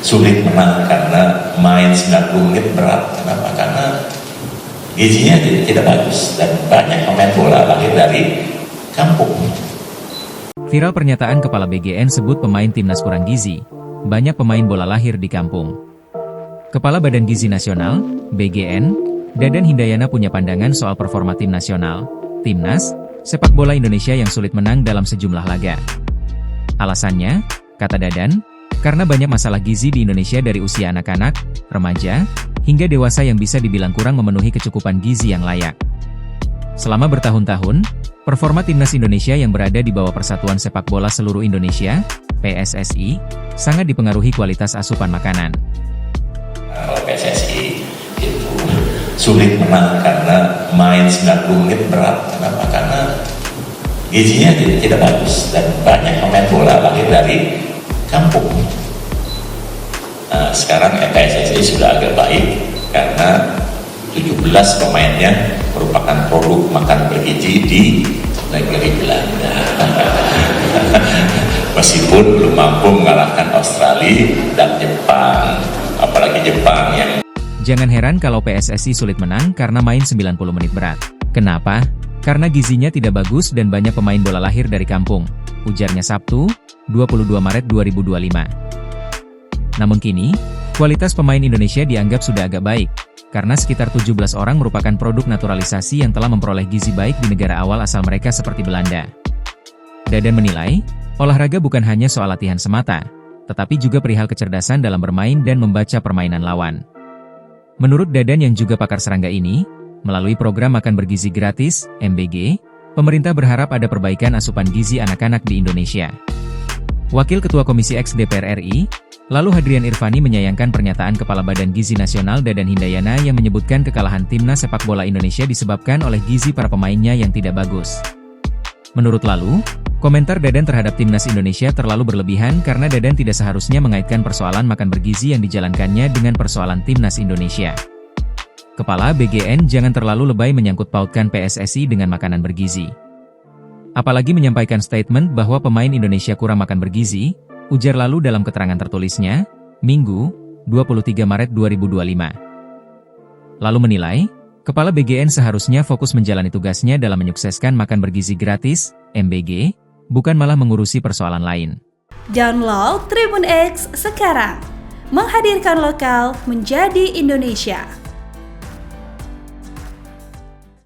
sulit menang karena main 90 menit berat. Kenapa? Karena gizinya tidak bagus dan banyak pemain bola lahir dari kampung. Viral pernyataan Kepala BGN sebut pemain timnas kurang gizi. Banyak pemain bola lahir di kampung. Kepala Badan Gizi Nasional, BGN, Dadan Hindayana punya pandangan soal performa tim nasional, timnas, sepak bola Indonesia yang sulit menang dalam sejumlah laga. Alasannya, kata Dadan, karena banyak masalah gizi di Indonesia dari usia anak-anak, remaja, hingga dewasa yang bisa dibilang kurang memenuhi kecukupan gizi yang layak. Selama bertahun-tahun, performa timnas Indonesia yang berada di bawah Persatuan Sepak Bola Seluruh Indonesia, PSSI, sangat dipengaruhi kualitas asupan makanan. Kalau PSSI itu sulit menang karena main 90 menit berat. Kenapa? Karena gizinya tidak bagus dan banyak pemain bola lahir dari kampung. Nah, sekarang PSSI sudah agak baik karena 17 pemainnya merupakan produk makan bergizi di negeri Belanda. Meskipun belum mampu mengalahkan Australia dan Jepang, apalagi Jepang yang... Jangan heran kalau PSSI sulit menang karena main 90 menit berat. Kenapa? Karena gizinya tidak bagus dan banyak pemain bola lahir dari kampung, ujarnya Sabtu, 22 Maret 2025. Namun kini, kualitas pemain Indonesia dianggap sudah agak baik, karena sekitar 17 orang merupakan produk naturalisasi yang telah memperoleh gizi baik di negara awal asal mereka seperti Belanda. Dadan menilai, olahraga bukan hanya soal latihan semata, tetapi juga perihal kecerdasan dalam bermain dan membaca permainan lawan. Menurut Dadan yang juga pakar serangga ini, melalui program Makan Bergizi Gratis, MBG, pemerintah berharap ada perbaikan asupan gizi anak-anak di Indonesia. Wakil Ketua Komisi X DPR RI, lalu Hadrian Irvani menyayangkan pernyataan Kepala Badan Gizi Nasional Dadan Hindayana yang menyebutkan kekalahan timnas sepak bola Indonesia disebabkan oleh gizi para pemainnya yang tidak bagus. Menurut lalu, komentar Dadan terhadap timnas Indonesia terlalu berlebihan karena Dadan tidak seharusnya mengaitkan persoalan makan bergizi yang dijalankannya dengan persoalan timnas Indonesia. Kepala BGN jangan terlalu lebay menyangkut pautkan PSSI dengan makanan bergizi. Apalagi menyampaikan statement bahwa pemain Indonesia kurang makan bergizi, ujar lalu dalam keterangan tertulisnya, Minggu, 23 Maret 2025. Lalu menilai, Kepala BGN seharusnya fokus menjalani tugasnya dalam menyukseskan Makan Bergizi Gratis, MBG, bukan malah mengurusi persoalan lain. Download Tribun X sekarang, menghadirkan lokal menjadi Indonesia.